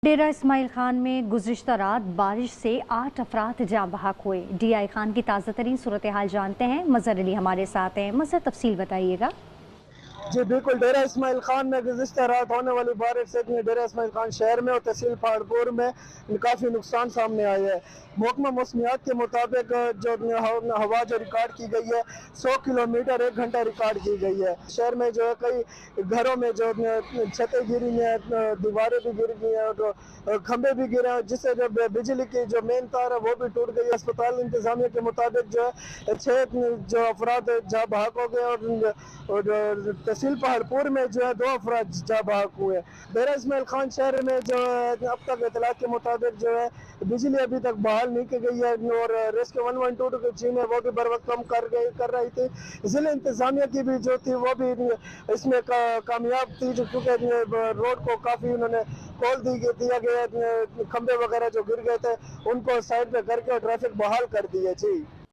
डेरा इस्माइल खान में गुज़िश्ता रात बारिश से 8 अफराद जाँ बहक हुए। DI खान की ताज़ा तरीन सूरत हाल जानते हैं। मज़हर अली हमारे साथ हैं। मज़हर, तफसील बताइएगा। जी बिल्कुल, डेरा इस्माइल खान में गुज़िश्ता रात होने वाली बारिश से डेरा इस्माइल खान शहर में और तहसील पहाड़पुर में काफ़ी नुकसान सामने आया है। महकमा मौसमियात के मुताबिक जो हवा जो रिकॉर्ड की गई है 100 किलोमीटर 1 घंटा रिकॉर्ड की गई है। शहर में जो है कई घरों में जो छतें गिरी हैं, दीवारें भी गिर गई हैं और खंभे भी गिरे हैं, जिससे जो बिजली की जो मेन तार है वो भी टूट गई है। अस्पताल इंतजामिया के मुताबिक जो है 6 जो अफराद जहाँ बहक हो गए और तहसील पहाड़पुर में जो है 2 अफराद जहाँ बहक हुए। डेरा इस्माइल खान शहर में जो है अब तक इतला के मुताबिक जो है बिजली अभी तक बहाल नहीं की गई है और रेस्क्यू 112 की टीम है वो भी बर वक्त कम कर रही थी। जिला इंतजामिया की भी जो थी वो भी इसमें कामयाब थी, क्योंकि रोड को काफ़ी उन्होंने खोल दिया गया, खंभे वगैरह जो गिर गए थे उनको साइड पे करके और ट्रैफिक बहाल कर दिया। जी।